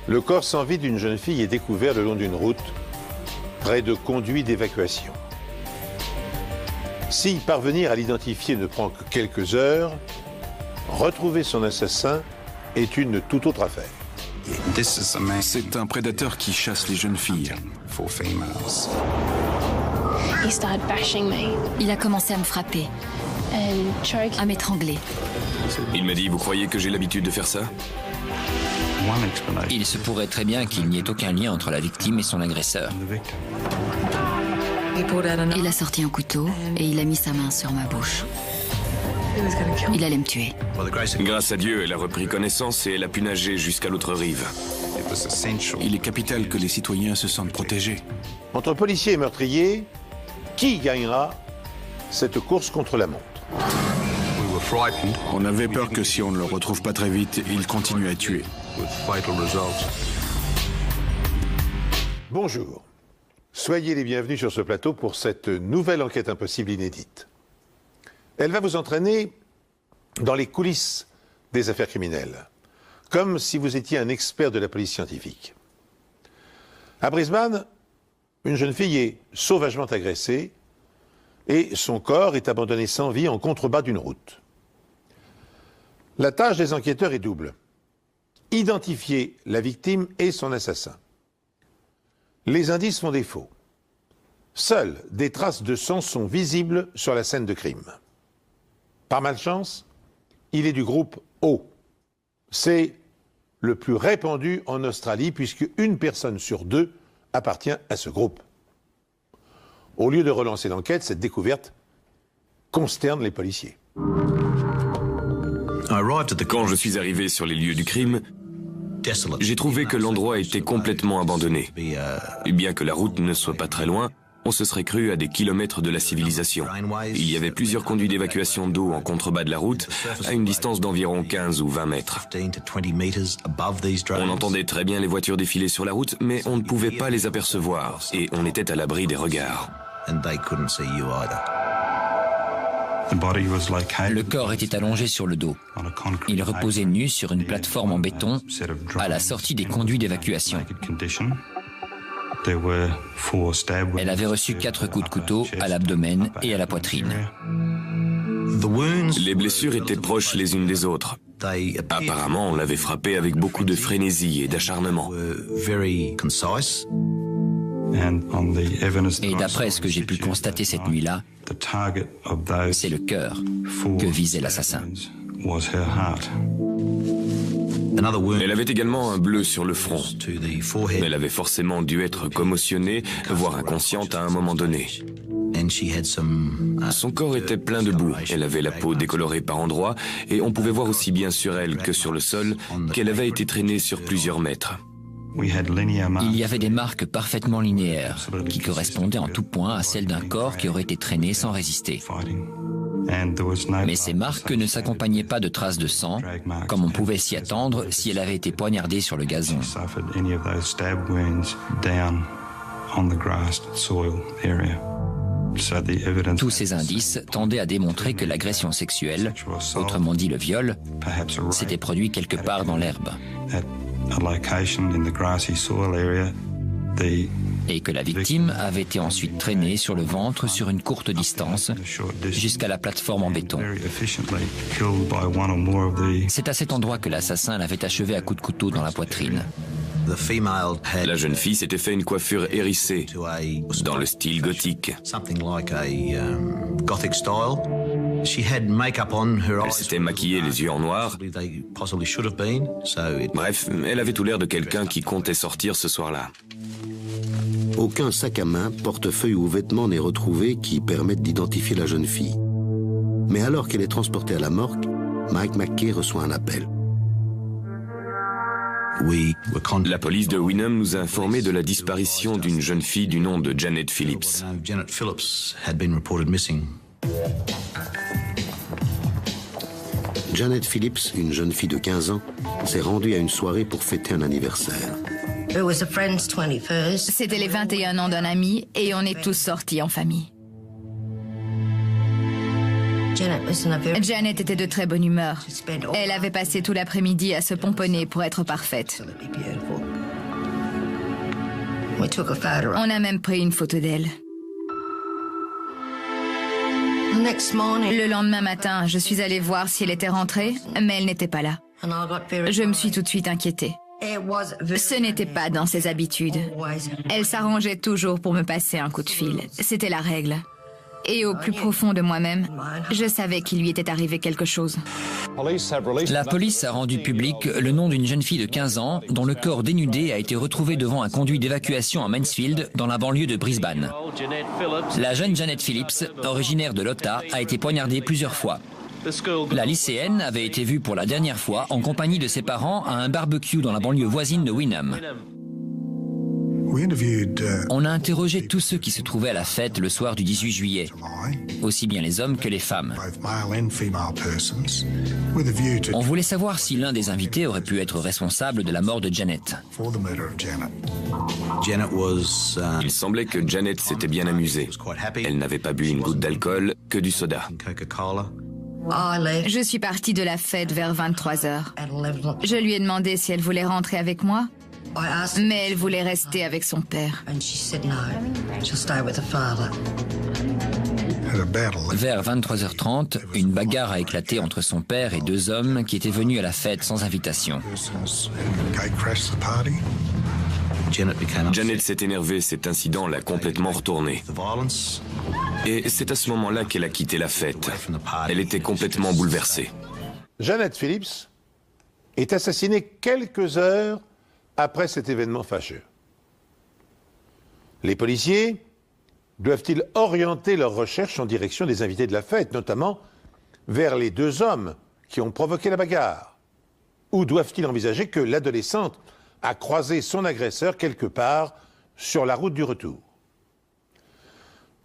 Le corps sans vie d'une jeune fille est découvert le long d'une route, près de conduits d'évacuation. Si parvenir à l'identifier ne prend que quelques heures, retrouver son assassin est une toute autre affaire. C'est un prédateur qui chasse les jeunes filles. Il a commencé à me frapper, à m'étrangler. Il m'a dit, vous croyez que j'ai l'habitude de faire ça? Il se pourrait très bien qu'il n'y ait aucun lien entre la victime et son agresseur. Il a sorti un couteau et il a mis sa main sur ma bouche. Il allait me tuer. Grâce à Dieu, elle a repris connaissance et elle a pu nager jusqu'à l'autre rive. Il est capital que les citoyens se sentent protégés. Entre policiers et meurtriers, qui gagnera cette course contre la montre? On avait peur que si on ne le retrouve pas très vite, il continue à tuer. Bonjour. Soyez les bienvenus sur ce plateau pour cette nouvelle enquête impossible inédite. Elle va vous entraîner dans les coulisses des affaires criminelles, comme si vous étiez un expert de la police scientifique. À Brisbane, une jeune fille est sauvagement agressée et son corps est abandonné sans vie en contrebas d'une route. La tâche des enquêteurs est double. Identifier la victime et son assassin. Les indices font défaut. Seules des traces de sang sont visibles sur la scène de crime. Par malchance, il est du groupe O. C'est le plus répandu en Australie puisque une personne sur deux appartient à ce groupe. Au lieu de relancer l'enquête, cette découverte consterne les policiers. Quand je suis arrivé sur les lieux du crime, j'ai trouvé que l'endroit était complètement abandonné. Et bien que la route ne soit pas très loin, on se serait cru à des kilomètres de la civilisation. Il y avait plusieurs conduits d'évacuation d'eau en contrebas de la route, à une distance d'environ 15 ou 20 mètres. On entendait très bien les voitures défiler sur la route, mais on ne pouvait pas les apercevoir, et on était à l'abri des regards. Le corps était allongé sur le dos. Il reposait nu sur une plateforme en béton à la sortie des conduits d'évacuation. Elle avait reçu 4 coups de couteau à l'abdomen et à la poitrine. Les blessures étaient proches les unes des autres. Apparemment, on l'avait frappée avec beaucoup de frénésie et d'acharnement. Et d'après ce que j'ai pu constater cette nuit-là, c'est le cœur que visait l'assassin. Elle avait également un bleu sur le front. Elle avait forcément dû être commotionnée, voire inconsciente à un moment donné. Son corps était plein de boue. Elle avait la peau décolorée par endroits et on pouvait voir aussi bien sur elle que sur le sol qu'elle avait été traînée sur plusieurs mètres. Il y avait des marques parfaitement linéaires qui correspondaient en tout point à celles d'un corps qui aurait été traîné sans résister. Mais ces marques ne s'accompagnaient pas de traces de sang, comme on pouvait s'y attendre si elle avait été poignardée sur le gazon. Tous ces indices tendaient à démontrer que l'agression sexuelle, autrement dit le viol, s'était produit quelque part dans l'herbe. Et que la victime avait été ensuite traînée sur le ventre sur une courte distance jusqu'à la plateforme en béton. C'est à cet endroit que l'assassin l'avait achevée à coups de couteau dans la poitrine. La jeune fille s'était fait une coiffure hérissée, dans le style gothique. Elle s'était maquillée les yeux en noir. Bref, elle avait tout l'air de quelqu'un qui comptait sortir ce soir-là. Aucun sac à main, portefeuille ou vêtements n'est retrouvé qui permettent d'identifier la jeune fille. Mais alors qu'elle est transportée à la morgue, Mike McKay reçoit un appel. La police de Wynnum nous a informé de la disparition d'une jeune fille du nom de Janet Phillips. Janet Phillips, une jeune fille de 15 ans, s'est rendue à une soirée pour fêter un anniversaire. C'était les 21 ans d'un ami et on est tous sortis en famille. Janet était de très bonne humeur. Elle avait passé tout l'après-midi à se pomponner pour être parfaite. On a même pris une photo d'elle. Le lendemain matin, je suis allée voir si elle était rentrée, mais elle n'était pas là. Je me suis tout de suite inquiétée. Ce n'était pas dans ses habitudes. Elle s'arrangeait toujours pour me passer un coup de fil. C'était la règle. Et au plus profond de moi-même, je savais qu'il lui était arrivé quelque chose. La police a rendu public le nom d'une jeune fille de 15 ans dont le corps dénudé a été retrouvé devant un conduit d'évacuation à Mansfield, dans la banlieue de Brisbane. La jeune Janet Phillips, originaire de l'Utah, a été poignardée plusieurs fois. La lycéenne avait été vue pour la dernière fois en compagnie de ses parents à un barbecue dans la banlieue voisine de Wynnum. On a interrogé tous ceux qui se trouvaient à la fête le soir du 18 juillet, aussi bien les hommes que les femmes. On voulait savoir si l'un des invités aurait pu être responsable de la mort de Janet. Il semblait que Janet s'était bien amusée. Elle n'avait pas bu une goutte d'alcool, que du soda. Je suis partie de la fête vers 23h. Je lui ai demandé si elle voulait rentrer avec moi, mais elle voulait rester avec son père. Vers 23h30, une bagarre a éclaté entre son père et deux hommes qui étaient venus à la fête sans invitation. Janet s'est énervée, cet incident l'a complètement retournée. Et c'est à ce moment-là qu'elle a quitté la fête. Elle était complètement bouleversée. Janet Phillips est assassinée quelques heures après cet événement fâcheux. Les policiers doivent-ils orienter leurs recherches en direction des invités de la fête, notamment vers les deux hommes qui ont provoqué la bagarre? Ou doivent-ils envisager que l'adolescente a croisé son agresseur quelque part sur la route du retour?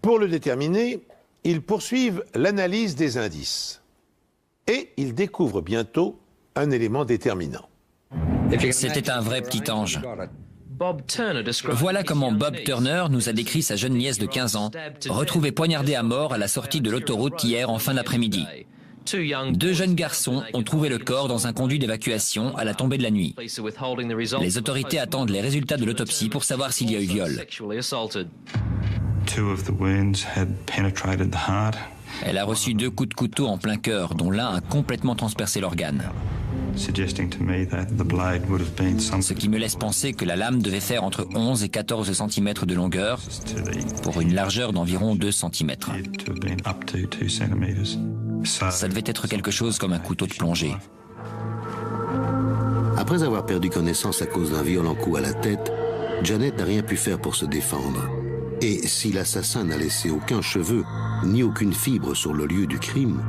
Pour le déterminer, ils poursuivent l'analyse des indices. Et ils découvrent bientôt un élément déterminant. C'était un vrai petit ange. Voilà comment Bob Turner nous a décrit sa jeune nièce de 15 ans, retrouvée poignardée à mort à la sortie de l'autoroute hier en fin d'après-midi. Deux jeunes garçons ont trouvé le corps dans un conduit d'évacuation à la tombée de la nuit. Les autorités attendent les résultats de l'autopsie pour savoir s'il y a eu viol. Elle a reçu 2 coups de couteau en plein cœur, dont l'un a complètement transpercé l'organe. Ce qui me laisse penser que la lame devait faire entre 11 et 14 cm de longueur, pour une largeur d'environ 2 cm. Ça devait être quelque chose comme un couteau de plongée. Après avoir perdu connaissance à cause d'un violent coup à la tête, Janet n'a rien pu faire pour se défendre. Et si l'assassin n'a laissé aucun cheveu, ni aucune fibre sur le lieu du crime,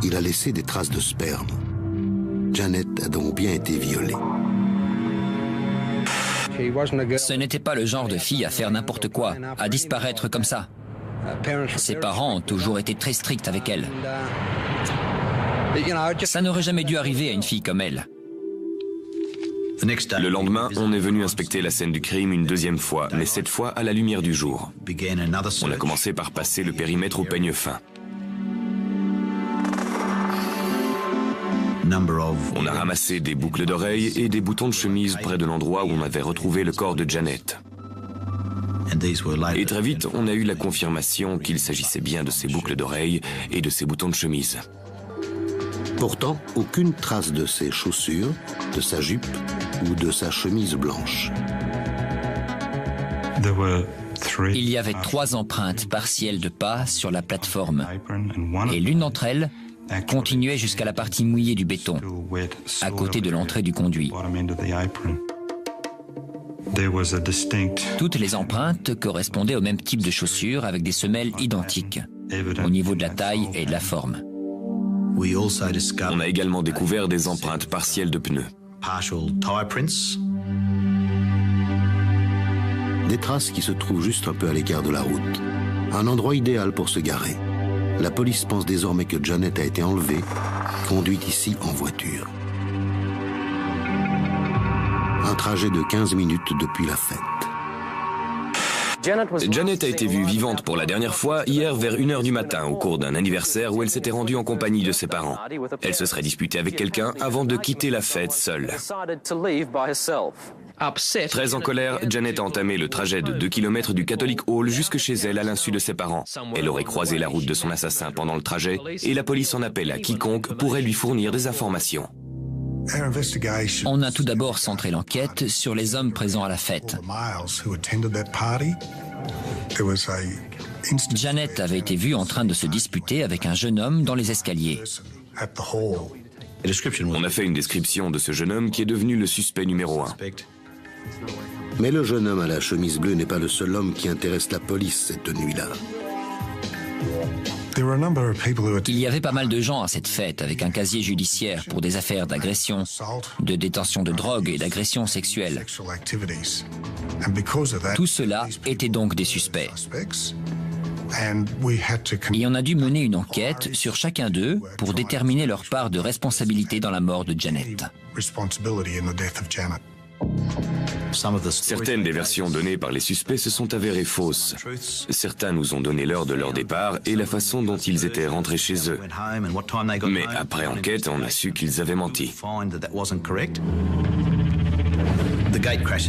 il a laissé des traces de sperme. Janet a donc bien été violée. Ce n'était pas le genre de fille à faire n'importe quoi, à disparaître comme ça. Ses parents ont toujours été très stricts avec elle. Ça n'aurait jamais dû arriver à une fille comme elle. Le lendemain, on est venu inspecter la scène du crime une deuxième fois, mais cette fois à la lumière du jour. On a commencé par passer le périmètre au peigne fin. On a ramassé des boucles d'oreilles et des boutons de chemise près de l'endroit où on avait retrouvé le corps de Janet. Et très vite, on a eu la confirmation qu'il s'agissait bien de ces boucles d'oreilles et de ces boutons de chemise. Pourtant, aucune trace de ses chaussures, de sa jupe ou de sa chemise blanche. Il y avait 3 empreintes partielles de pas sur la plateforme, et l'une d'entre elles continuait jusqu'à la partie mouillée du béton, à côté de l'entrée du conduit. Toutes les empreintes correspondaient au même type de chaussures avec des semelles identiques, au niveau de la taille et de la forme. On a également découvert des empreintes partielles de pneus. Des traces qui se trouvent juste un peu à l'écart de la route. Un endroit idéal pour se garer. La police pense désormais que Janet a été enlevée, conduite ici en voiture. Un trajet de 15 minutes depuis la fête. Janet a été vue vivante pour la dernière fois hier vers 1h du matin au cours d'un anniversaire où elle s'était rendue en compagnie de ses parents. Elle se serait disputée avec quelqu'un avant de quitter la fête seule. Très en colère, Janet a entamé le trajet de 2 km du Catholic Hall jusque chez elle à l'insu de ses parents. Elle aurait croisé la route de son assassin pendant le trajet et la police en appelle à quiconque pourrait lui fournir des informations. On a tout d'abord centré l'enquête sur les hommes présents à la fête. Janet avait été vue en train de se disputer avec un jeune homme dans les escaliers. On a fait une description de ce jeune homme qui est devenu le suspect numéro 1. Mais le jeune homme à la chemise bleue n'est pas le seul homme qui intéresse la police cette nuit-là. Il y avait pas mal de gens à cette fête avec un casier judiciaire pour des affaires d'agression, de détention de drogue et d'agression sexuelle. Tout cela était donc des suspects. Et on a dû mener une enquête sur chacun d'eux pour déterminer leur part de responsabilité dans la mort de Janet. Certaines des versions données par les suspects se sont avérées fausses. Certains nous ont donné l'heure de leur départ et la façon dont ils étaient rentrés chez eux. Mais après enquête, on a su qu'ils avaient menti.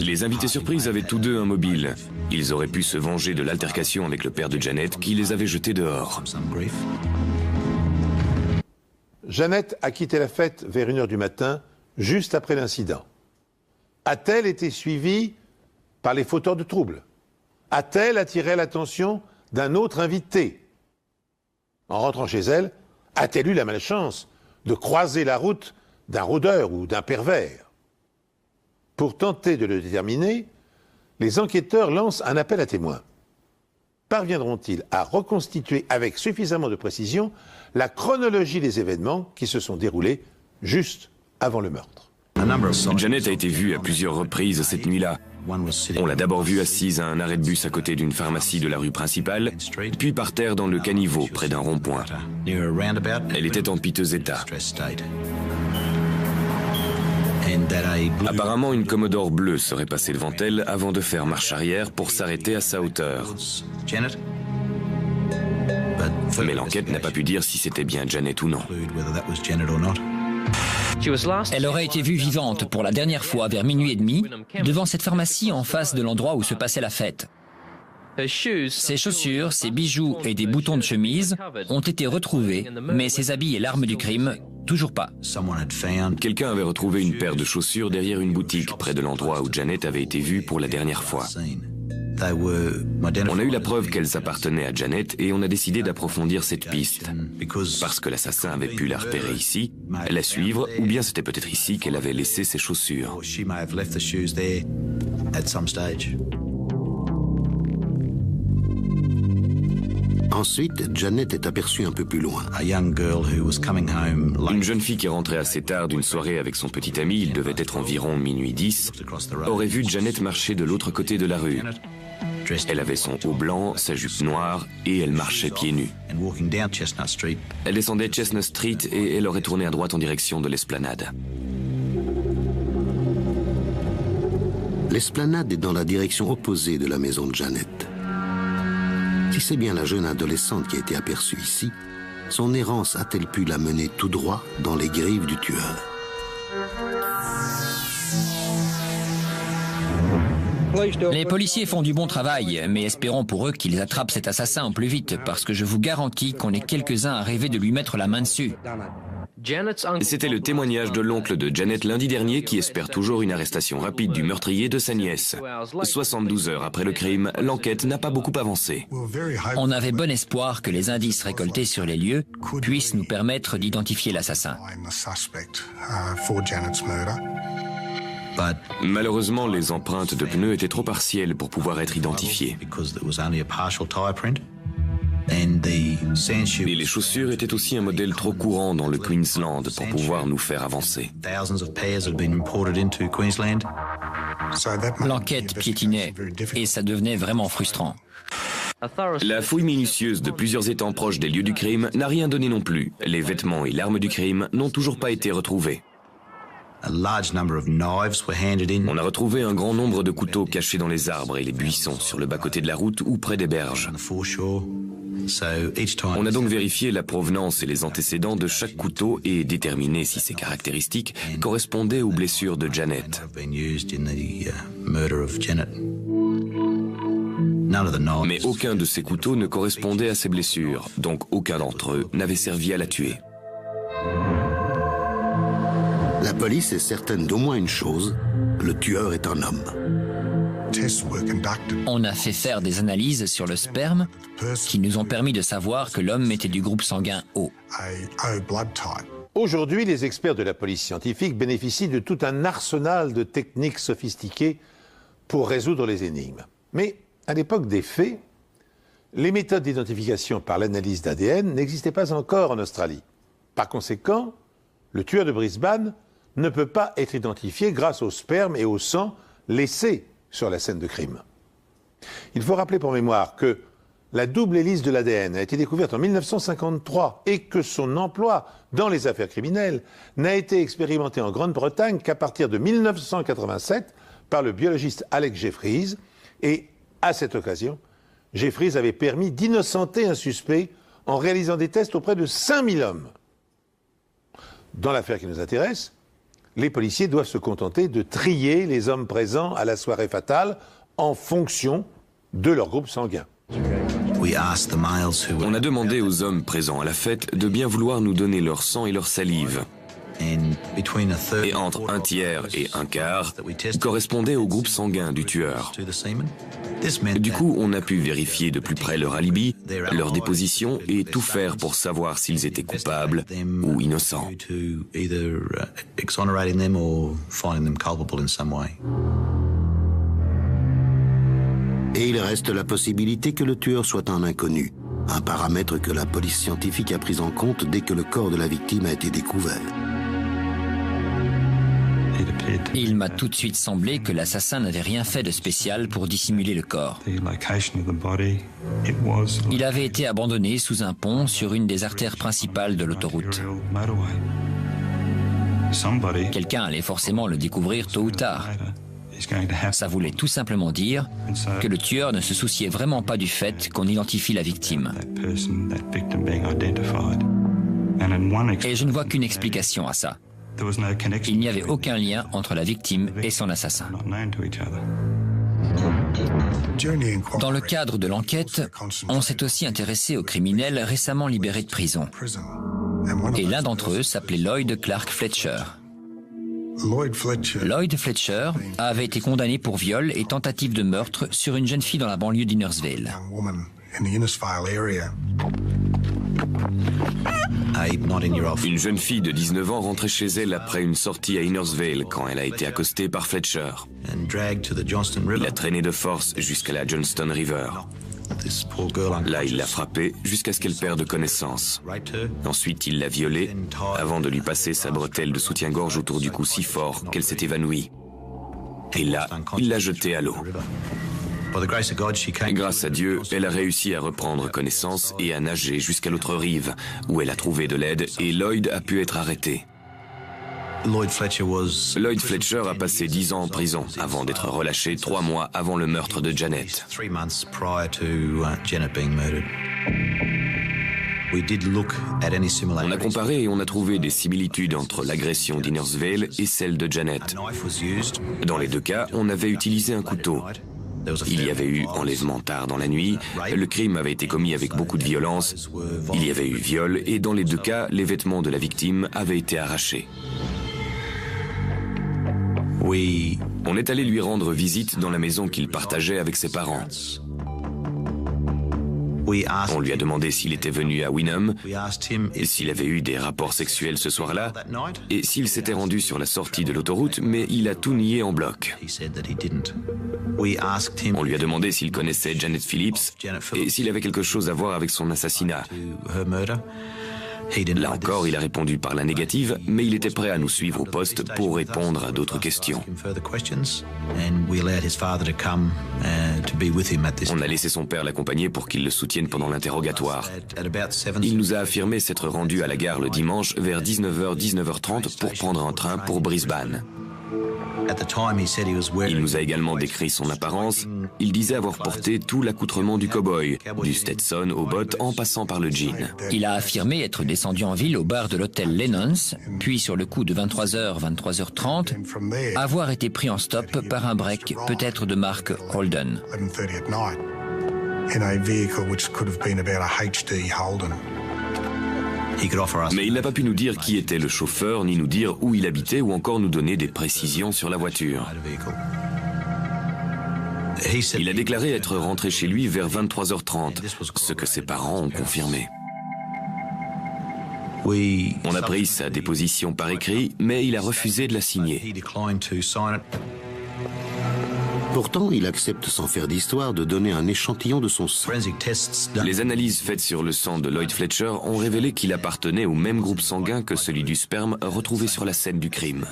Les invités surprises avaient tous deux un mobile. Ils auraient pu se venger de l'altercation avec le père de Janet qui les avait jetés dehors. Janet a quitté la fête vers 1h du matin, juste après l'incident. A-t-elle été suivie par les fauteurs de troubles? A-t-elle attiré l'attention d'un autre invité? En rentrant chez elle, a-t-elle eu la malchance de croiser la route d'un rôdeur ou d'un pervers? Pour tenter de le déterminer, les enquêteurs lancent un appel à témoins. Parviendront-ils à reconstituer avec suffisamment de précision la chronologie des événements qui se sont déroulés juste avant le meurtre? Janet a été vue à plusieurs reprises cette nuit-là. On l'a d'abord vue assise à un arrêt de bus à côté d'une pharmacie de la rue principale, puis par terre dans le caniveau près d'un rond-point. Elle était en piteux état. Apparemment, une Commodore bleue serait passée devant elle avant de faire marche arrière pour s'arrêter à sa hauteur. Mais l'enquête n'a pas pu dire si c'était bien Janet ou non. Elle aurait été vue vivante pour la dernière fois vers 00h30 devant cette pharmacie en face de l'endroit où se passait la fête. Ses chaussures, ses bijoux et des boutons de chemise ont été retrouvés, mais ses habits et l'arme du crime, toujours pas. Quelqu'un avait retrouvé une paire de chaussures derrière une boutique près de l'endroit où Janet avait été vue pour la dernière fois. On a eu la preuve qu'elles appartenaient à Janet et on a décidé d'approfondir cette piste. Parce que l'assassin avait pu la repérer ici, la suivre, ou bien c'était peut-être ici qu'elle avait laissé ses chaussures. Ensuite, Janet est aperçue un peu plus loin. Une jeune fille qui rentrait assez tard d'une soirée avec son petit ami, il devait être environ 00h10, aurait vu Janet marcher de l'autre côté de la rue. Elle avait son haut blanc, sa jupe noire et elle marchait pieds nus. Elle descendait Chestnut Street et elle aurait tourné à droite en direction de l'esplanade. L'esplanade est dans la direction opposée de la maison de Janet. Si c'est bien la jeune adolescente qui a été aperçue ici, son errance a-t-elle pu la mener tout droit dans les griffes du tueur? Les policiers font du bon travail, mais espérons pour eux qu'ils attrapent cet assassin au plus vite, parce que je vous garantis qu'on est quelques-uns à rêver de lui mettre la main dessus. C'était le témoignage de l'oncle de Janet lundi dernier qui espère toujours une arrestation rapide du meurtrier de sa nièce. 72 heures après le crime, l'enquête n'a pas beaucoup avancé. On avait bon espoir que les indices récoltés sur les lieux puissent nous permettre d'identifier l'assassin. Malheureusement, les empreintes de pneus étaient trop partielles pour pouvoir être identifiées. Et les chaussures étaient aussi un modèle trop courant dans le Queensland pour pouvoir nous faire avancer. L'enquête piétinait et ça devenait vraiment frustrant. La fouille minutieuse de plusieurs étangs proches des lieux du crime n'a rien donné non plus. Les vêtements et l'arme du crime n'ont toujours pas été retrouvés. On a retrouvé un grand nombre de couteaux cachés dans les arbres et les buissons sur le bas-côté de la route ou près des berges. On a donc vérifié la provenance et les antécédents de chaque couteau et déterminé si ces caractéristiques correspondaient aux blessures de Janet. Mais aucun de ces couteaux ne correspondait à ses blessures, donc aucun d'entre eux n'avait servi à la tuer. La police est certaine d'au moins une chose, le tueur est un homme. On a fait faire des analyses sur le sperme qui nous ont permis de savoir que l'homme était du groupe sanguin O. Aujourd'hui, les experts de la police scientifique bénéficient de tout un arsenal de techniques sophistiquées pour résoudre les énigmes. Mais à l'époque des faits, les méthodes d'identification par l'analyse d'ADN n'existaient pas encore en Australie. Par conséquent, le tueur de Brisbane ne peut pas être identifié grâce au sperme et au sang laissés sur la scène de crime. Il faut rappeler pour mémoire que la double hélice de l'ADN a été découverte en 1953 et que son emploi dans les affaires criminelles n'a été expérimenté en Grande-Bretagne qu'à partir de 1987 par le biologiste Alex Jeffries. Et à cette occasion, Jeffries avait permis d'innocenter un suspect en réalisant des tests auprès de 5000 hommes. Dans l'affaire qui nous intéresse, les policiers doivent se contenter de trier les hommes présents à la soirée fatale en fonction de leur groupe sanguin. On a demandé aux hommes présents à la fête de bien vouloir nous donner leur sang et leur salive. Et entre un tiers et un quart correspondaient au groupe sanguin du tueur. Du coup, on a pu vérifier de plus près leur alibi, leur déposition et tout faire pour savoir s'ils étaient coupables ou innocents. Et il reste la possibilité que le tueur soit un inconnu, un paramètre que la police scientifique a pris en compte dès que le corps de la victime a été découvert. Il m'a tout de suite semblé que l'assassin n'avait rien fait de spécial pour dissimuler le corps. Il avait été abandonné sous un pont sur une des artères principales de l'autoroute. Quelqu'un allait forcément le découvrir tôt ou tard. Ça voulait tout simplement dire que le tueur ne se souciait vraiment pas du fait qu'on identifie la victime. Et je ne vois qu'une explication à ça. Il n'y avait aucun lien entre la victime et son assassin. Dans le cadre de l'enquête, on s'est aussi intéressé aux criminels récemment libérés de prison. Et l'un d'entre eux s'appelait Lloyd Clark Fletcher. Lloyd Fletcher avait été condamné pour viol et tentative de meurtre sur une jeune fille dans la banlieue d'Innersville. Une jeune fille de 19 ans rentrait chez elle après une sortie à Innersville quand elle a été accostée par Fletcher. Il l'a traînée de force jusqu'à la Johnston River. Là, il l'a frappée jusqu'à ce qu'elle perde connaissance. Ensuite, il l'a violée avant de lui passer sa bretelle de soutien-gorge autour du cou si fort qu'elle s'est évanouie. Et là, il l'a jetée à l'eau. Grâce à Dieu, elle a réussi à reprendre connaissance et à nager jusqu'à l'autre rive, où elle a trouvé de l'aide et Lloyd a pu être arrêté. Lloyd Fletcher a passé 10 ans en prison avant d'être relâché 3 mois avant le meurtre de Janet. On a comparé et on a trouvé des similitudes entre l'agression d'Innersville et celle de Janet. Dans les deux cas, on avait utilisé un couteau. Il y avait eu enlèvement tard dans la nuit, le crime avait été commis avec beaucoup de violence, il y avait eu viol et dans les deux cas, les vêtements de la victime avaient été arrachés. On est allé lui rendre visite dans la maison qu'il partageait avec ses parents. On lui a demandé s'il était venu à Wynnum, et s'il avait eu des rapports sexuels ce soir-là, et s'il s'était rendu sur la sortie de l'autoroute, mais il a tout nié en bloc. On lui a demandé s'il connaissait Janet Phillips, et s'il avait quelque chose à voir avec son assassinat. Là encore, il a répondu par la négative, mais il était prêt à nous suivre au poste pour répondre à d'autres questions. On a laissé son père l'accompagner pour qu'il le soutienne pendant l'interrogatoire. Il nous a affirmé s'être rendu à la gare le dimanche vers 19h, 19h30 pour prendre un train pour Brisbane. Il nous a également décrit son apparence. Il disait avoir porté tout l'accoutrement du cow-boy, du Stetson aux bottes en passant par le jean. Il a affirmé être descendu en ville au bar de l'hôtel Lennon's, puis sur le coup de 23h, 23h30, avoir été pris en stop par un break, peut-être de marque Holden. Mais il n'a pas pu nous dire qui était le chauffeur, ni nous dire où il habitait, ou encore nous donner des précisions sur la voiture. Il a déclaré être rentré chez lui vers 23h30, ce que ses parents ont confirmé. On a pris sa déposition par écrit, mais il a refusé de la signer. Pourtant, il accepte sans faire d'histoire de donner un échantillon de son sang. Les analyses faites sur le sang de Lloyd Fletcher ont révélé qu'il appartenait au même groupe sanguin que celui du sperme retrouvé sur la scène du crime.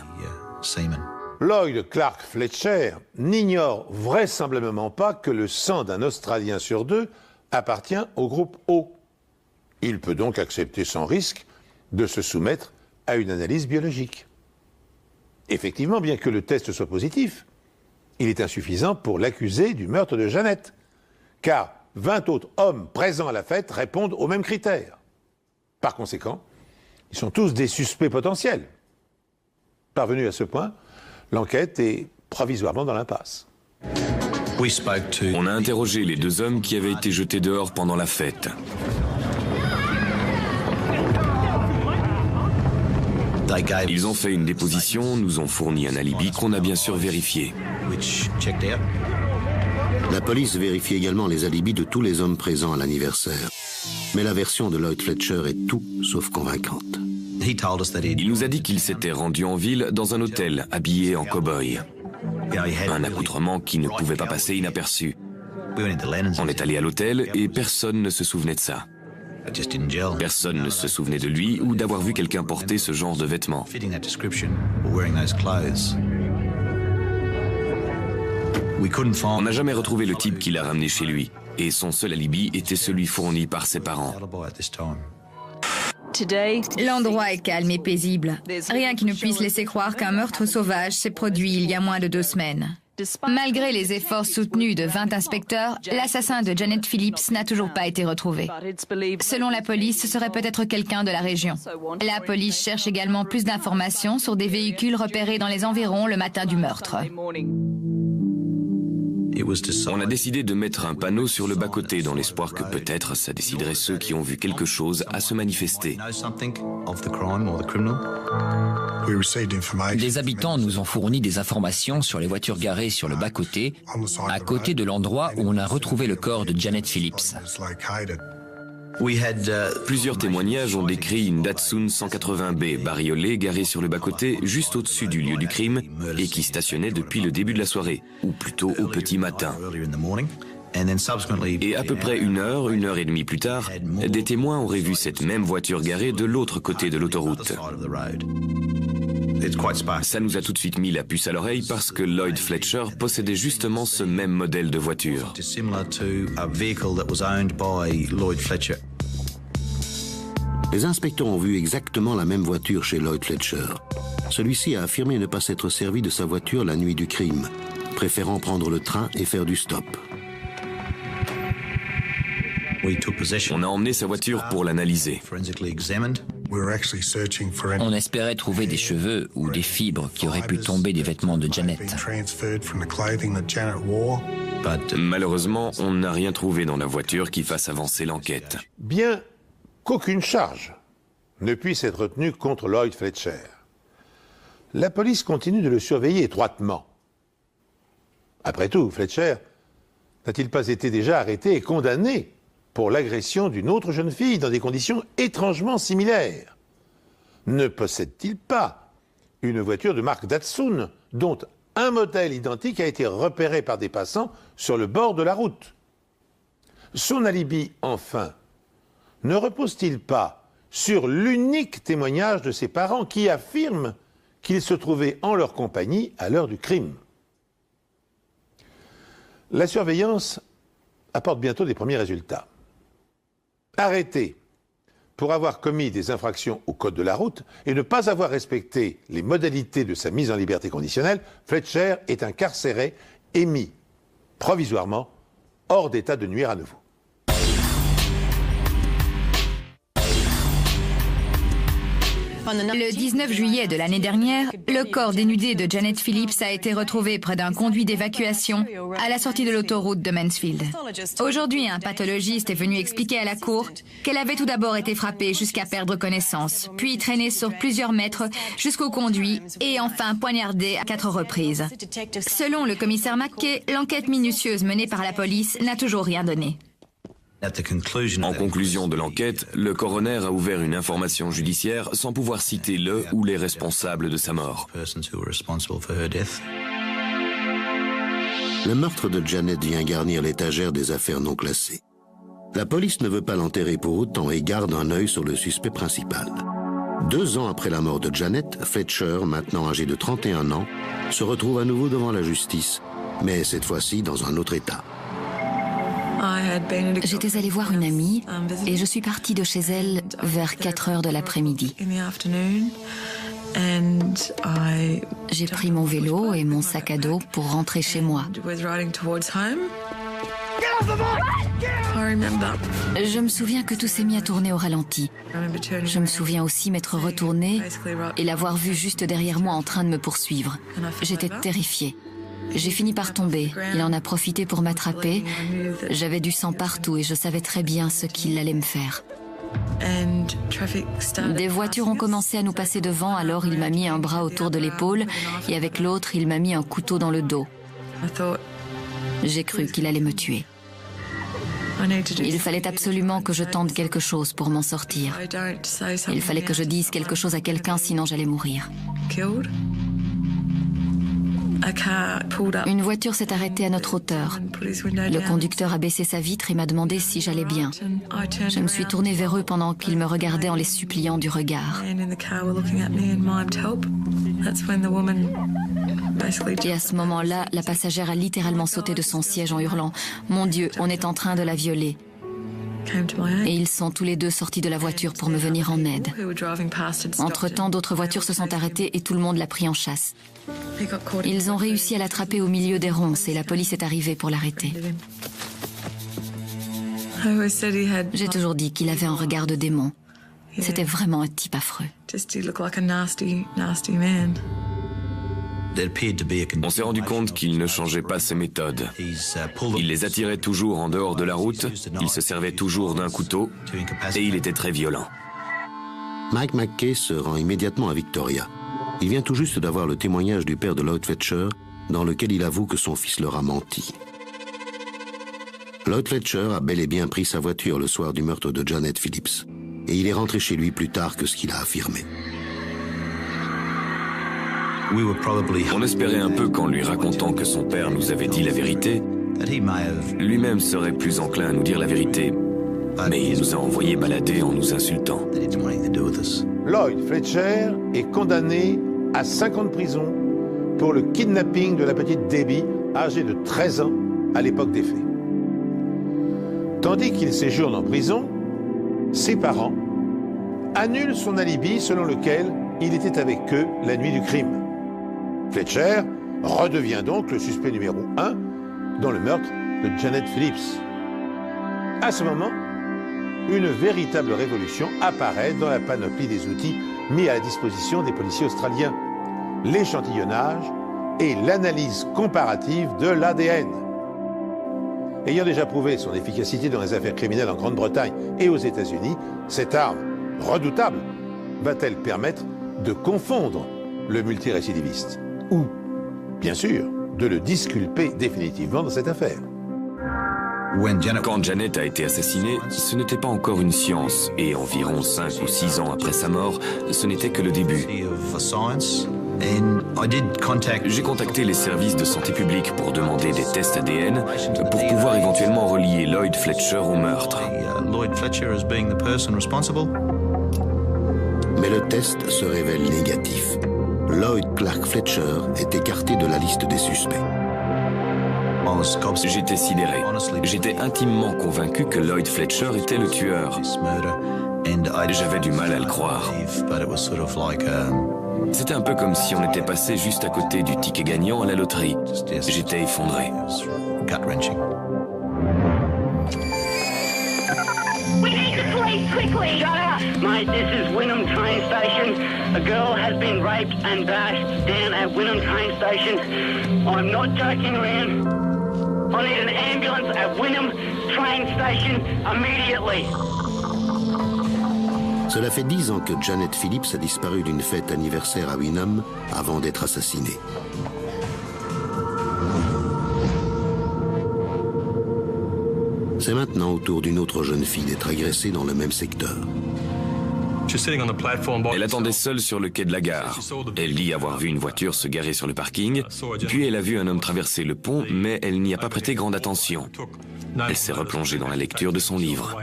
Lloyd Clark Fletcher n'ignore vraisemblablement pas que le sang d'un Australien sur deux appartient au groupe O. Il peut donc accepter sans risque de se soumettre à une analyse biologique. Effectivement, bien que le test soit positif, il est insuffisant pour l'accuser du meurtre de Jeannette, car 20 autres hommes présents à la fête répondent aux mêmes critères. Par conséquent, ils sont tous des suspects potentiels. Parvenu à ce point, l'enquête est provisoirement dans l'impasse. On a interrogé les deux hommes qui avaient été jetés dehors pendant la fête. Ils ont fait une déposition, nous ont fourni un alibi qu'on a bien sûr vérifié. La police vérifie également les alibis de tous les hommes présents à l'anniversaire. Mais la version de Lloyd Fletcher est tout sauf convaincante. Il nous a dit qu'il s'était rendu en ville dans un hôtel habillé en cow-boy. Un accoutrement qui ne pouvait pas passer inaperçu. On est allé à l'hôtel et personne ne se souvenait de ça. Personne ne se souvenait de lui ou d'avoir vu quelqu'un porter ce genre de vêtements. On n'a jamais retrouvé le type qui l'a ramené chez lui, et son seul alibi était celui fourni par ses parents. L'endroit est calme et paisible. Rien qui ne puisse laisser croire qu'un meurtre sauvage s'est produit il y a moins de 2 semaines. Malgré les efforts soutenus de 20 inspecteurs, l'assassin de Janet Phillips n'a toujours pas été retrouvé. Selon la police, ce serait peut-être quelqu'un de la région. La police cherche également plus d'informations sur des véhicules repérés dans les environs le matin du meurtre. On a décidé de mettre un panneau sur le bas-côté dans l'espoir que peut-être ça déciderait ceux qui ont vu quelque chose à se manifester. Des habitants nous ont fourni des informations sur les voitures garées sur le bas-côté, à côté de l'endroit où on a retrouvé le corps de Janet Phillips. Plusieurs témoignages ont décrit une Datsun 180B bariolée garée sur le bas-côté juste au-dessus du lieu du crime et qui stationnait depuis le début de la soirée, ou plutôt au petit matin. Et à peu près une heure et demie plus tard, des témoins auraient vu cette même voiture garée de l'autre côté de l'autoroute. Ça nous a tout de suite mis la puce à l'oreille parce que Lloyd Fletcher possédait justement ce même modèle de voiture. Les inspecteurs ont vu exactement la même voiture chez Lloyd Fletcher. Celui-ci a affirmé ne pas s'être servi de sa voiture la nuit du crime, préférant prendre le train et faire du stop. On a emmené sa voiture pour l'analyser. On espérait trouver des cheveux ou des fibres qui auraient pu tomber des vêtements de Janet. Malheureusement, on n'a rien trouvé dans la voiture qui fasse avancer l'enquête. Bien qu'aucune charge ne puisse être retenue contre Lloyd Fletcher, la police continue de le surveiller étroitement. Après tout, Fletcher n'a-t-il pas été déjà arrêté et condamné pour l'agression d'une autre jeune fille dans des conditions étrangement similaires? Ne possède-t-il pas une voiture de marque Datsun, dont un modèle identique a été repéré par des passants sur le bord de la route? Son alibi, enfin, ne repose-t-il pas sur l'unique témoignage de ses parents qui affirment qu'ils se trouvaient en leur compagnie à l'heure du crime. La surveillance apporte bientôt des premiers résultats. Arrêté pour avoir commis des infractions au code de la route et ne pas avoir respecté les modalités de sa mise en liberté conditionnelle, Fletcher est incarcéré et mis provisoirement hors d'état de nuire à nouveau. Le 19 juillet de l'année dernière, le corps dénudé de Janet Phillips a été retrouvé près d'un conduit d'évacuation à la sortie de l'autoroute de Mansfield. Aujourd'hui, un pathologiste est venu expliquer à la cour qu'elle avait tout d'abord été frappée jusqu'à perdre connaissance, puis traînée sur plusieurs mètres jusqu'au conduit et enfin poignardée à 4 reprises. Selon le commissaire McKay, l'enquête minutieuse menée par la police n'a toujours rien donné. En conclusion de l'enquête, le coroner a ouvert une information judiciaire sans pouvoir citer le ou les responsables de sa mort. Le meurtre de Janet vient garnir l'étagère des affaires non classées. La police ne veut pas l'enterrer pour autant et garde un œil sur le suspect principal. 2 ans après la mort de Janet, Fletcher, maintenant âgé de 31 ans, se retrouve à nouveau devant la justice, mais cette fois-ci dans un autre état. J'étais allée voir une amie et je suis partie de chez elle vers 4 heures de l'après-midi. J'ai pris mon vélo et mon sac à dos pour rentrer chez moi. Je me souviens que tout s'est mis à tourner au ralenti. Je me souviens aussi m'être retournée et l'avoir vu juste derrière moi en train de me poursuivre. J'étais terrifiée. J'ai fini par tomber. Il en a profité pour m'attraper. J'avais du sang partout et je savais très bien ce qu'il allait me faire. Des voitures ont commencé à nous passer devant, alors il m'a mis un bras autour de l'épaule et avec l'autre, il m'a mis un couteau dans le dos. J'ai cru qu'il allait me tuer. Il fallait absolument que je tente quelque chose pour m'en sortir. Il fallait que je dise quelque chose à quelqu'un, sinon j'allais mourir. Une voiture s'est arrêtée à notre hauteur. Le conducteur a baissé sa vitre et m'a demandé si j'allais bien. Je me suis tournée vers eux pendant qu'ils me regardaient en les suppliant du regard. Et à ce moment-là, la passagère a littéralement sauté de son siège en hurlant « Mon Dieu, on est en train de la violer !» Et ils sont tous les deux sortis de la voiture pour me venir en aide. Entre-temps, d'autres voitures se sont arrêtées et tout le monde l'a pris en chasse. Ils ont réussi à l'attraper au milieu des ronces et la police est arrivée pour l'arrêter. J'ai toujours dit qu'il avait un regard de démon. C'était vraiment un type affreux. On s'est rendu compte qu'il ne changeait pas ses méthodes. Il les attirait toujours en dehors de la route, il se servait toujours d'un couteau et il était très violent. Mike McKay se rend immédiatement à Victoria. Il vient tout juste d'avoir le témoignage du père de Lloyd Fletcher, dans lequel il avoue que son fils leur a menti. Lloyd Fletcher a bel et bien pris sa voiture le soir du meurtre de Janet Phillips, et il est rentré chez lui plus tard que ce qu'il a affirmé. On espérait un peu qu'en lui racontant que son père nous avait dit la vérité, lui-même serait plus enclin à nous dire la vérité. Mais il nous a envoyés balader en nous insultant. Lloyd Fletcher est condamné à 5 ans de prison pour le kidnapping de la petite Debbie, âgée de 13 ans à l'époque des faits. Tandis qu'il séjourne en prison, ses parents annulent son alibi selon lequel il était avec eux la nuit du crime. Fletcher redevient donc le suspect numéro 1 dans le meurtre de Janet Phillips. À ce moment, une véritable révolution apparaît dans la panoplie des outils mis à la disposition des policiers australiens. L'échantillonnage et l'analyse comparative de l'ADN. Ayant déjà prouvé son efficacité dans les affaires criminelles en Grande-Bretagne et aux États-Unis, cette arme redoutable va-t-elle permettre de confondre le multirécidiviste ou, bien sûr, de le disculper définitivement dans cette affaire? Quand Janet a été assassinée, ce n'était pas encore une science, et environ 5 ou 6 ans après sa mort, ce n'était que le début. J'ai contacté les services de santé publique pour demander des tests ADN pour pouvoir éventuellement relier Lloyd Fletcher au meurtre. Mais le test se révèle négatif. Lloyd Clark Fletcher est écarté de la liste des suspects. J'étais sidéré. J'étais intimement convaincu que Lloyd Fletcher était le tueur. J'avais du mal à le croire. C'était un peu comme si on était passé juste à côté du ticket gagnant à la loterie. J'étais effondré. We need the police quickly! Shut up! Mate, this is Wynnum train station. A girl has been raped and bashed down at Wynnum train station. I'm not joking around. I need an ambulance at Wynnum train station immediately. Cela fait 10 ans que Janet Phillips a disparu d'une fête anniversaire à Wynnum avant d'être assassinée. C'est maintenant au tour d'une autre jeune fille d'être agressée dans le même secteur. Elle attendait seule sur le quai de la gare. Elle dit avoir vu une voiture se garer sur le parking, puis elle a vu un homme traverser le pont, mais elle n'y a pas prêté grande attention. Elle s'est replongée dans la lecture de son livre.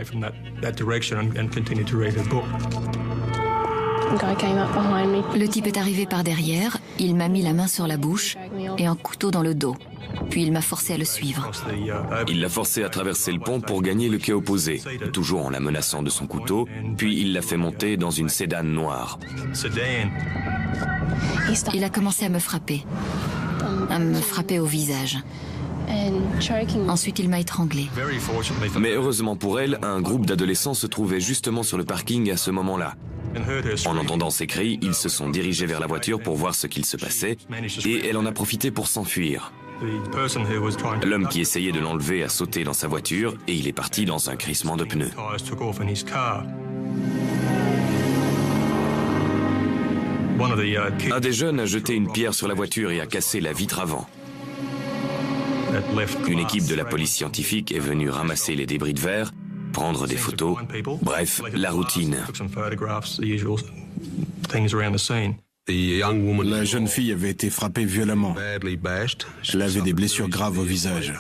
Le type est arrivé par derrière, il m'a mis la main sur la bouche et un couteau dans le dos. Puis il m'a forcé à le suivre. Il l'a forcée à traverser le pont pour gagner le quai opposé, toujours en la menaçant de son couteau, puis il l'a fait monter dans une sédane noire. Il a commencé à me frapper au visage. Ensuite, il m'a étranglée. Mais heureusement pour elle, un groupe d'adolescents se trouvait justement sur le parking à ce moment-là. En entendant ces cris, ils se sont dirigés vers la voiture pour voir ce qu'il se passait, et elle en a profité pour s'enfuir. L'homme qui essayait de l'enlever a sauté dans sa voiture et il est parti dans un crissement de pneus. Un des jeunes a jeté une pierre sur la voiture et a cassé la vitre avant. Une équipe de la police scientifique est venue ramasser les débris de verre, prendre des photos, bref, la routine. La jeune fille avait été frappée violemment. Elle avait des blessures graves au visage.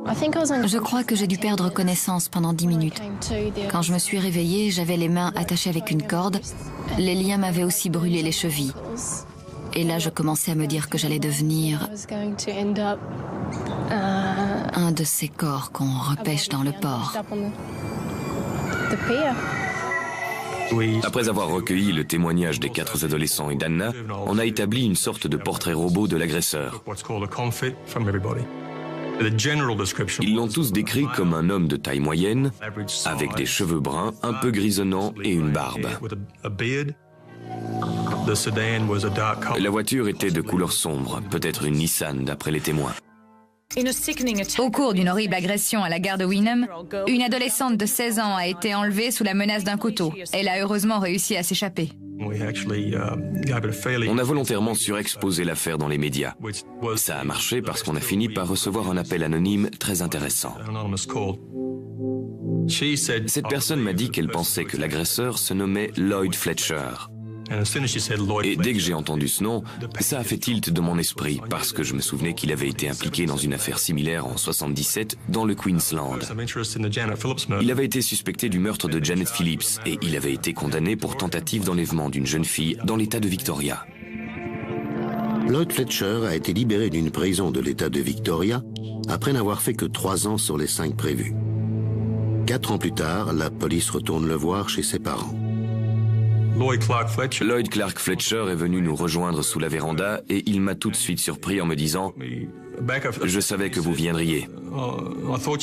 Je crois que j'ai dû perdre connaissance pendant 10 minutes. Quand je me suis réveillée, j'avais les mains attachées avec une corde. Les liens m'avaient aussi brûlé les chevilles. Et là, je commençais à me dire que j'allais devenir un de ces corps qu'on repêche dans le port. Après avoir recueilli le témoignage des 4 adolescents et d'Anna, on a établi une sorte de portrait robot de l'agresseur. Ils l'ont tous décrit comme un homme de taille moyenne, avec des cheveux bruns un peu grisonnants et une barbe. La voiture était de couleur sombre, peut-être une Nissan d'après les témoins. Au cours d'une horrible agression à la gare de Wynnum, une adolescente de 16 ans a été enlevée sous la menace d'un couteau. Elle a heureusement réussi à s'échapper. On a volontairement surexposé l'affaire dans les médias. Ça a marché parce qu'on a fini par recevoir un appel anonyme très intéressant. Cette personne m'a dit qu'elle pensait que l'agresseur se nommait Lloyd Fletcher. Et dès que j'ai entendu ce nom, ça a fait tilt de mon esprit parce que je me souvenais qu'il avait été impliqué dans une affaire similaire en 1977 dans le Queensland. Il avait été suspecté du meurtre de Janet Phillips et il avait été condamné pour tentative d'enlèvement d'une jeune fille dans l'État de Victoria. Lloyd Fletcher a été libéré d'une prison de l'État de Victoria après n'avoir fait que 3 ans sur les 5 prévus. 4 ans plus tard, la police retourne le voir chez ses parents. Lloyd Clark Fletcher est venu nous rejoindre sous la véranda et il m'a tout de suite surpris en me disant « Je savais que vous viendriez ».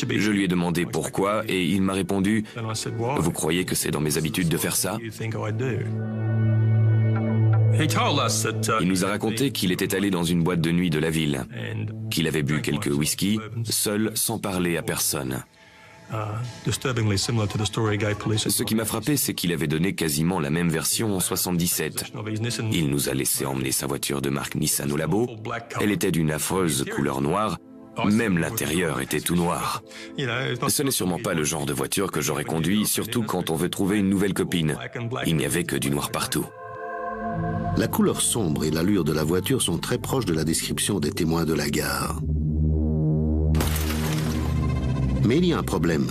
Je lui ai demandé pourquoi et il m'a répondu « Vous croyez que c'est dans mes habitudes de faire ça ?» Il nous a raconté qu'il était allé dans une boîte de nuit de la ville, qu'il avait bu quelques whisky, seul, sans parler à personne. Ce qui m'a frappé, c'est qu'il avait donné quasiment la même version en 1977. Il nous a laissé emmener sa voiture de marque Nissan au labo. Elle était d'une affreuse couleur noire. Même l'intérieur était tout noir. Ce n'est sûrement pas le genre de voiture que j'aurais conduit, surtout quand on veut trouver une nouvelle copine. Il n'y avait que du noir partout. La couleur sombre et l'allure de la voiture sont très proches de la description des témoins de la gare. Mais il y a un problème.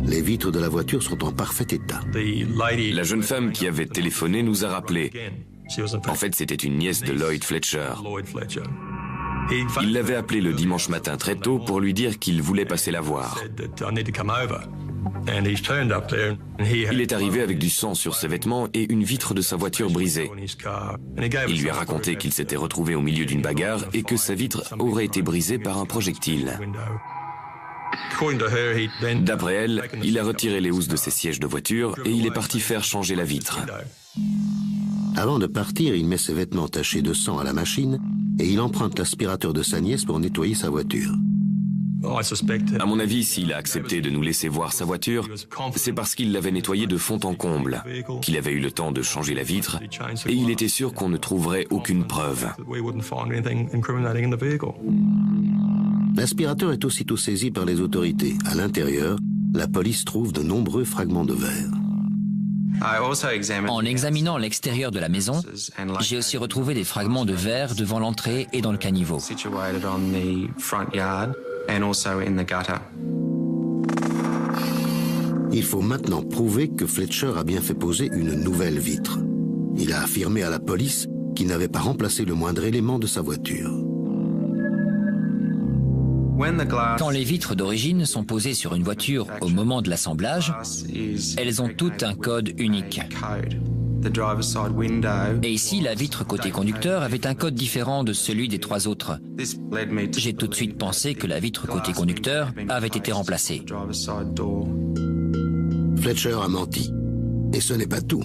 Les vitres de la voiture sont en parfait état. La jeune femme qui avait téléphoné nous a rappelé. En fait, c'était une nièce de Lloyd Fletcher. Il l'avait appelée le dimanche matin très tôt pour lui dire qu'il voulait passer la voir. Il est arrivé avec du sang sur ses vêtements et une vitre de sa voiture brisée. Il lui a raconté qu'il s'était retrouvé au milieu d'une bagarre et que sa vitre aurait été brisée par un projectile. D'après elle, il a retiré les housses de ses sièges de voiture et il est parti faire changer la vitre. Avant de partir, il met ses vêtements tachés de sang à la machine et il emprunte l'aspirateur de sa nièce pour nettoyer sa voiture. À mon avis, s'il a accepté de nous laisser voir sa voiture, c'est parce qu'il l'avait nettoyée de fond en comble, qu'il avait eu le temps de changer la vitre, et il était sûr qu'on ne trouverait aucune preuve. L'aspirateur est aussitôt saisi par les autorités. À l'intérieur, la police trouve de nombreux fragments de verre. En examinant l'extérieur de la maison, j'ai aussi retrouvé des fragments de verre devant l'entrée et dans le caniveau. Il faut maintenant prouver que Fletcher a bien fait poser une nouvelle vitre. Il a affirmé à la police qu'il n'avait pas remplacé le moindre élément de sa voiture. Quand les vitres d'origine sont posées sur une voiture au moment de l'assemblage, elles ont toutes un code unique. Et ici, la vitre côté conducteur avait un code différent de celui des trois autres. J'ai tout de suite pensé que la vitre côté conducteur avait été remplacée. Fletcher a menti. Et ce n'est pas tout.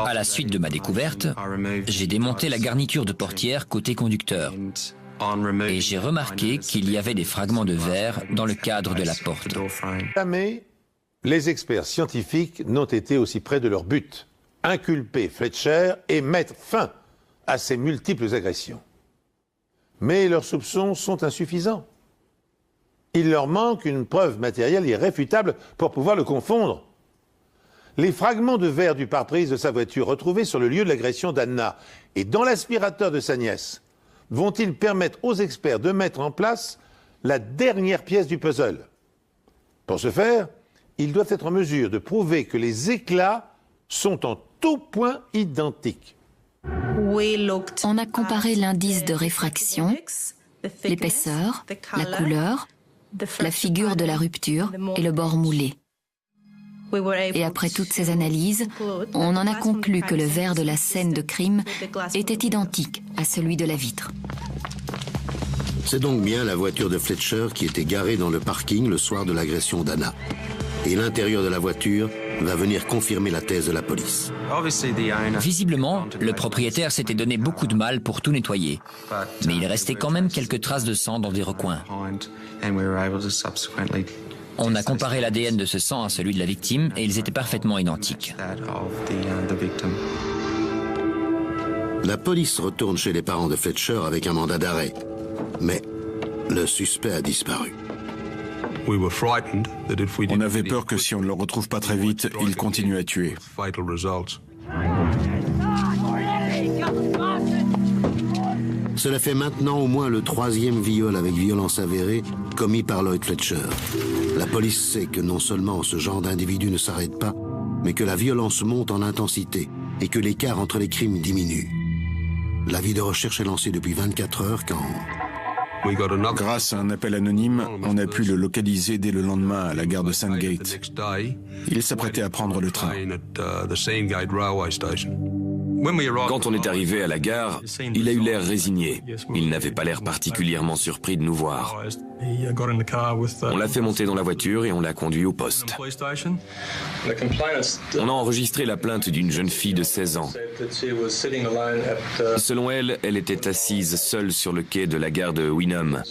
À la suite de ma découverte, j'ai démonté la garniture de portière côté conducteur. Et j'ai remarqué qu'il y avait des fragments de verre dans le cadre de la porte. Jamais les experts scientifiques n'ont été aussi près de leur but, inculper Fletcher et mettre fin à ses multiples agressions. Mais leurs soupçons sont insuffisants. Il leur manque une preuve matérielle irréfutable pour pouvoir le confondre. Les fragments de verre du pare-brise de sa voiture retrouvés sur le lieu de l'agression d'Anna et dans l'aspirateur de sa nièce vont-ils permettre aux experts de mettre en place la dernière pièce du puzzle? Pour ce faire, ils doivent être en mesure de prouver que les éclats sont en tout point identiques. On a comparé l'indice de réfraction, l'épaisseur, la couleur, la figure de la rupture et le bord moulé. Et après toutes ces analyses, on en a conclu que le verre de la scène de crime était identique à celui de la vitre. C'est donc bien la voiture de Fletcher qui était garée dans le parking le soir de l'agression d'Anna. Et l'intérieur de la voiture va venir confirmer la thèse de la police. Visiblement, le propriétaire s'était donné beaucoup de mal pour tout nettoyer. Mais il restait quand même quelques traces de sang dans des recoins. On a comparé l'ADN de ce sang à celui de la victime et ils étaient parfaitement identiques. La police retourne chez les parents de Fletcher avec un mandat d'arrêt. Mais le suspect a disparu. On avait peur que si on ne le retrouve pas très vite, il continue à tuer. Cela fait maintenant au moins le 3e viol avec violence avérée commis par Lloyd Fletcher. La police sait que non seulement ce genre d'individu ne s'arrête pas, mais que la violence monte en intensité et que l'écart entre les crimes diminue. L'avis de recherche est lancé depuis 24 heures quand... Grâce à un appel anonyme, on a pu le localiser dès le lendemain à la gare de Sandgate. Il s'apprêtait à prendre le train. Quand on est arrivé à la gare, il a eu l'air résigné. Il n'avait pas l'air particulièrement surpris de nous voir. On l'a fait monter dans la voiture et on l'a conduit au poste. On a enregistré la plainte d'une jeune fille de 16 ans. Selon elle, elle était assise seule sur le quai de la gare de Wynnum.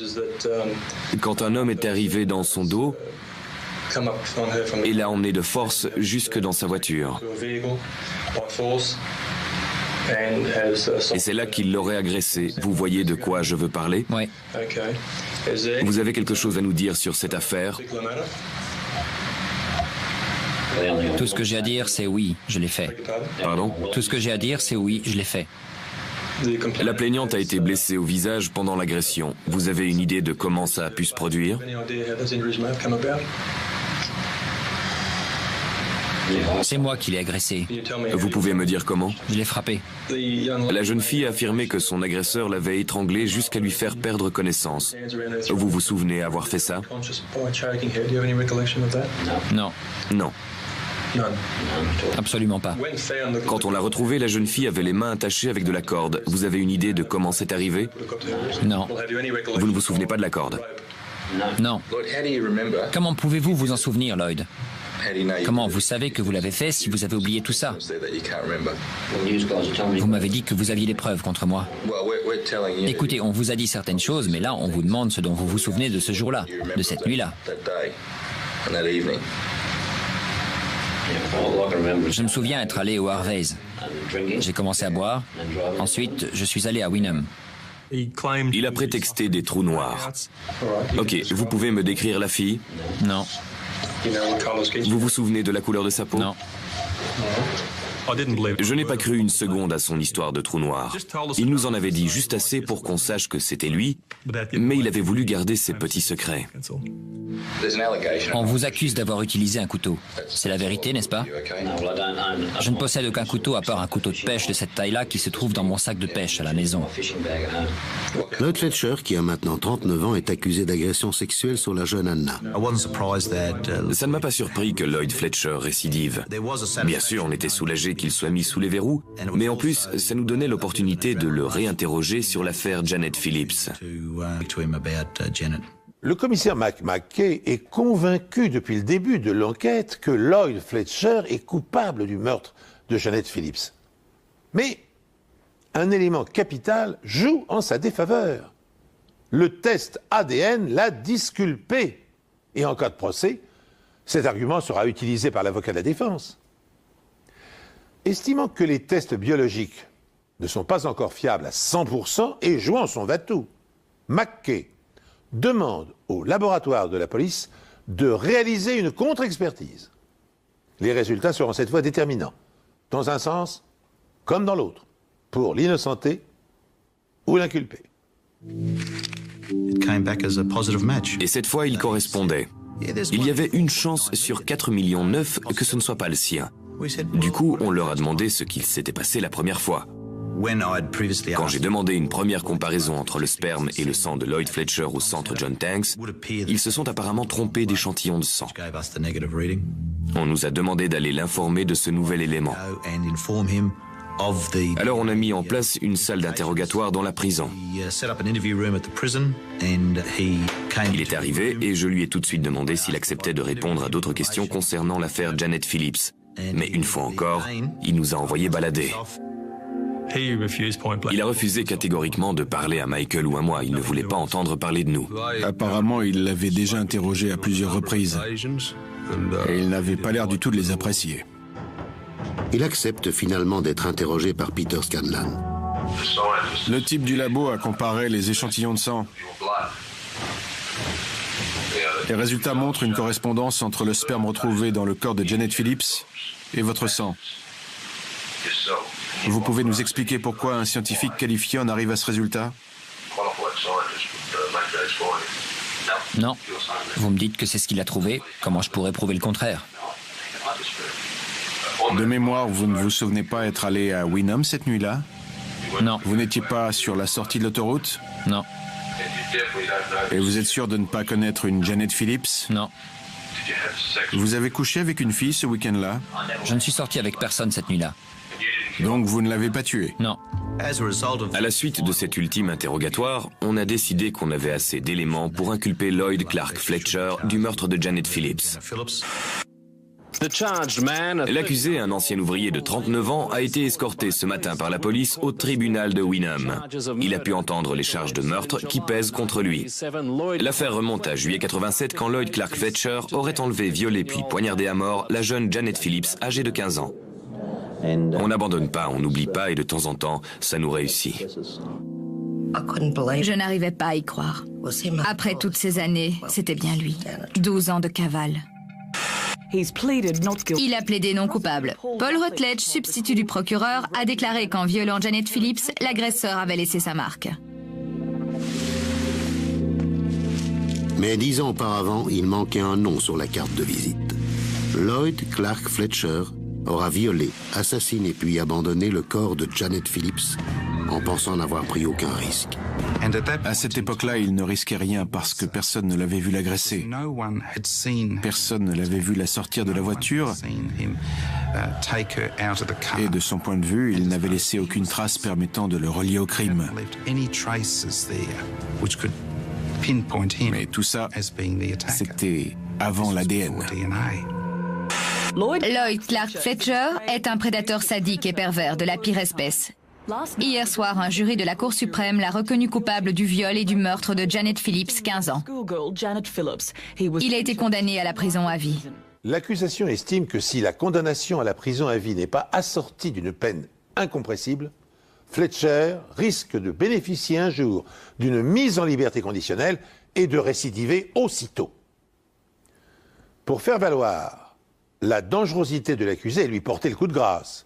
Quand un homme est arrivé dans son dos et l'a emmené de force jusque dans sa voiture. Et c'est là qu'il l'aurait agressé. Vous voyez de quoi je veux parler? Oui. Vous avez quelque chose à nous dire sur cette affaire? Tout ce que j'ai à dire, c'est oui, je l'ai fait. Pardon? Tout ce que j'ai à dire, c'est oui, je l'ai fait. La plaignante a été blessée au visage pendant l'agression. Vous avez une idée de comment ça a pu se produire? C'est moi qui l'ai agressée. Vous pouvez me dire comment? Je l'ai frappée. La jeune fille a affirmé que son agresseur l'avait étranglée jusqu'à lui faire perdre connaissance. Vous vous souvenez avoir fait ça? Non. Non. Absolument pas. Quand on l'a retrouvée, la jeune fille avait les mains attachées avec de la corde. Vous avez une idée de comment c'est arrivé? Non. Vous ne vous souvenez pas de la corde? Non. Comment pouvez-vous vous en souvenir, Lloyd? Comment vous savez que vous l'avez fait si vous avez oublié tout ça? Vous m'avez dit que vous aviez des preuves contre moi. Écoutez, on vous a dit certaines choses, mais là, on vous demande ce dont vous vous souvenez de ce jour-là, de cette nuit-là. Je me souviens être allé au Harvey's. J'ai commencé à boire. Ensuite, je suis allé à Wynnum. Il a prétexté des trous noirs. Ok, vous pouvez me décrire la fille? Non. Vous vous souvenez de la couleur de sa peau? Non. Je n'ai pas cru une seconde à son histoire de trou noir. Il nous en avait dit juste assez pour qu'on sache que c'était lui, mais il avait voulu garder ses petits secrets. On vous accuse d'avoir utilisé un couteau. C'est la vérité, n'est-ce pas? Je ne possède aucun couteau à part un couteau de pêche de cette taille-là qui se trouve dans mon sac de pêche à la maison. Lloyd Fletcher, qui a maintenant 39 ans, est accusé d'agression sexuelle sur la jeune Anna. Ça ne m'a pas surpris que Lloyd Fletcher récidive. Bien sûr, on était soulagés qu'il soit mis sous les verrous, mais en plus, ça nous donnait l'opportunité de le réinterroger sur l'affaire Janet Phillips. Le commissaire McKay est convaincu depuis le début de l'enquête que Lloyd Fletcher est coupable du meurtre de Janet Phillips. Mais un élément capital joue en sa défaveur. Le test ADN l'a disculpé. Et en cas de procès, cet argument sera utilisé par l'avocat de la défense. Estimant que les tests biologiques ne sont pas encore fiables à 100% et jouant son va-tout, McKay demande au laboratoire de la police de réaliser une contre-expertise. Les résultats seront cette fois déterminants, dans un sens comme dans l'autre, pour l'innocenté ou l'inculpé. Et cette fois, il correspondait. Il y avait une chance sur 4,9 millions que ce ne soit pas le sien. Du coup, on leur a demandé ce qu'il s'était passé la première fois. Quand j'ai demandé une première comparaison entre le sperme et le sang de Lloyd Fletcher au centre John Tanks, ils se sont apparemment trompés d'échantillons de sang. On nous a demandé d'aller l'informer de ce nouvel élément. Alors on a mis en place une salle d'interrogatoire dans la prison. Il est arrivé et je lui ai tout de suite demandé s'il acceptait de répondre à d'autres questions concernant l'affaire Janet Phillips. Mais une fois encore, il nous a envoyé balader. Il a refusé catégoriquement de parler à Michael ou à moi. Il ne voulait pas entendre parler de nous. Apparemment, il l'avait déjà interrogé à plusieurs reprises. Et il n'avait pas l'air du tout de les apprécier. Il accepte finalement d'être interrogé par Peter Scanlon. Le type du labo a comparé les échantillons de sang. Les résultats montrent une correspondance entre le sperme retrouvé dans le corps de Janet Phillips et votre sang. Vous pouvez nous expliquer pourquoi un scientifique qualifié en arrive à ce résultat? Non. Vous me dites que c'est ce qu'il a trouvé. Comment je pourrais prouver le contraire? De mémoire, vous ne vous souvenez pas être allé à Wynnum cette nuit-là? Non. Vous n'étiez pas sur la sortie de l'autoroute? Non. Et vous êtes sûr de ne pas connaître une Janet Phillips? Non. Vous avez couché avec une fille ce week-end-là? Je ne suis sorti avec personne cette nuit-là. Donc vous ne l'avez pas tuée? Non. À la suite de cet ultime interrogatoire, on a décidé qu'on avait assez d'éléments pour inculper Lloyd Clark Fletcher du meurtre de Janet Phillips. L'accusé, un ancien ouvrier de 39 ans, a été escorté ce matin par la police au tribunal de Wynnum. Il a pu entendre les charges de meurtre qui pèsent contre lui. L'affaire remonte à juillet 87 quand Lloyd Clark Fletcher aurait enlevé, violé puis poignardé à mort la jeune Janet Phillips âgée de 15 ans. On n'abandonne pas, on n'oublie pas et de temps en temps, ça nous réussit. Je n'arrivais pas à y croire. Après toutes ces années, c'était bien lui. 12 ans de cavale. Il a plaidé non coupable. Paul Rutledge, substitut du procureur, a déclaré qu'en violant Janet Phillips, l'agresseur avait laissé sa marque. Mais 10 ans auparavant, il manquait un nom sur la carte de visite. Lloyd Clark Fletcher aura violé, assassiné puis abandonné le corps de Janet Phillips en pensant n'avoir pris aucun risque. À cette époque-là, il ne risquait rien parce que personne ne l'avait vu l'agresser. Personne ne l'avait vu la sortir de la voiture. Et de son point de vue, il n'avait laissé aucune trace permettant de le relier au crime. Mais tout ça, c'était avant l'ADN. Lloyd Clark Fletcher est un prédateur sadique et pervers de la pire espèce. Hier soir, un jury de la Cour suprême l'a reconnu coupable du viol et du meurtre de Janet Phillips, 15 ans. Il a été condamné à la prison à vie. L'accusation estime que si la condamnation à la prison à vie n'est pas assortie d'une peine incompressible, Fletcher risque de bénéficier un jour d'une mise en liberté conditionnelle et de récidiver aussitôt. Pour faire valoir la dangerosité de l'accusé et lui porter le coup de grâce,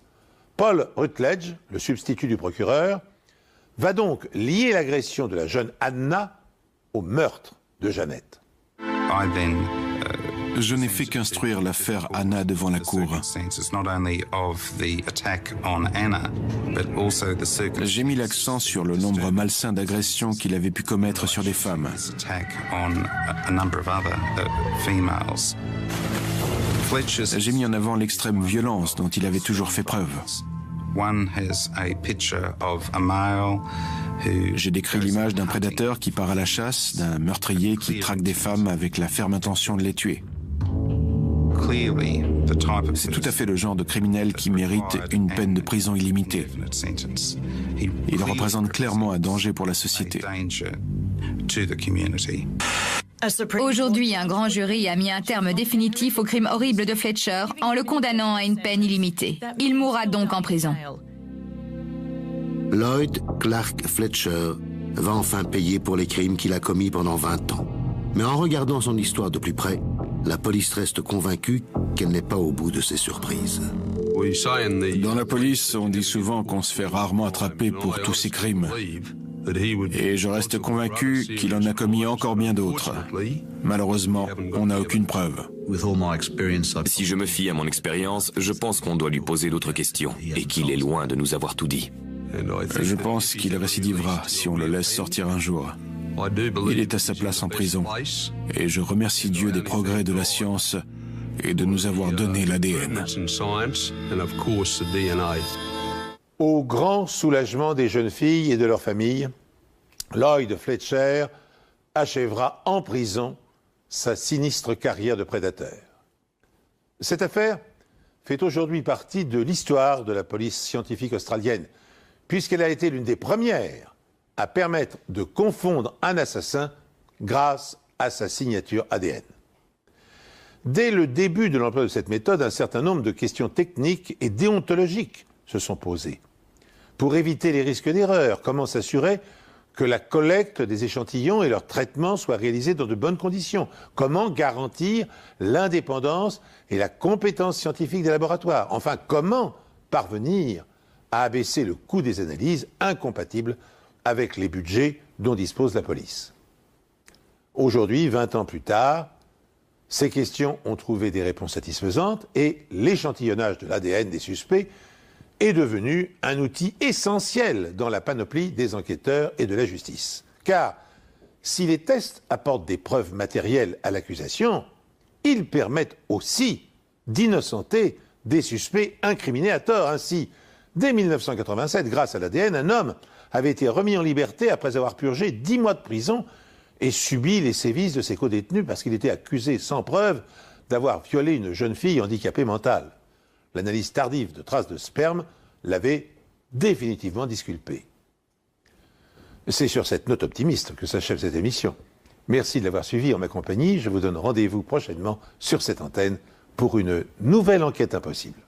Paul Rutledge, le substitut du procureur, va donc lier l'agression de la jeune Anna au meurtre de Janet. Je n'ai fait qu'instruire l'affaire Anna devant la cour. J'ai mis l'accent sur le nombre malsain d'agressions qu'il avait pu commettre sur des femmes. J'ai mis en avant l'extrême violence dont il avait toujours fait preuve. J'ai décrit l'image d'un prédateur qui part à la chasse, d'un meurtrier qui traque des femmes avec la ferme intention de les tuer. C'est tout à fait le genre de criminel qui mérite une peine de prison illimitée. Il représente clairement un danger pour la société. Aujourd'hui, un grand jury a mis un terme définitif au crime horrible de Fletcher en le condamnant à une peine illimitée. Il mourra donc en prison. Lloyd Clark Fletcher va enfin payer pour les crimes qu'il a commis pendant 20 ans. Mais en regardant son histoire de plus près, la police reste convaincue qu'elle n'est pas au bout de ses surprises. Dans la police, on dit souvent qu'on se fait rarement attraper pour tous ces crimes. Et je reste convaincu qu'il en a commis encore bien d'autres. Malheureusement, on n'a aucune preuve. Si je me fie à mon expérience, je pense qu'on doit lui poser d'autres questions et qu'il est loin de nous avoir tout dit. Je pense qu'il récidivera si on le laisse sortir un jour. Il est à sa place en prison. Et je remercie Dieu des progrès de la science et de nous avoir donné l'ADN. Au grand soulagement des jeunes filles et de leurs familles, Lloyd Fletcher achèvera en prison sa sinistre carrière de prédateur. Cette affaire fait aujourd'hui partie de l'histoire de la police scientifique australienne, puisqu'elle a été l'une des premières à permettre de confondre un assassin grâce à sa signature ADN. Dès le début de l'emploi de cette méthode, un certain nombre de questions techniques et déontologiques se sont posées. Pour éviter les risques d'erreur, comment s'assurer que la collecte des échantillons et leur traitement soient réalisés dans de bonnes conditions? Comment garantir l'indépendance et la compétence scientifique des laboratoires? Enfin, comment parvenir à abaisser le coût des analyses incompatibles avec les budgets dont dispose la police? Aujourd'hui, 20 ans plus tard, ces questions ont trouvé des réponses satisfaisantes et l'échantillonnage de l'ADN des suspects est devenu un outil essentiel dans la panoplie des enquêteurs et de la justice. Car si les tests apportent des preuves matérielles à l'accusation, ils permettent aussi d'innocenter des suspects incriminés à tort. Ainsi, dès 1987, grâce à l'ADN, un homme avait été remis en liberté après avoir purgé 10 mois de prison et subi les sévices de ses codétenus parce qu'il était accusé sans preuve d'avoir violé une jeune fille handicapée mentale. L'analyse tardive de traces de sperme l'avait définitivement disculpé. C'est sur cette note optimiste que s'achève cette émission. Merci de l'avoir suivi en ma compagnie. Je vous donne rendez-vous prochainement sur cette antenne pour une nouvelle enquête impossible.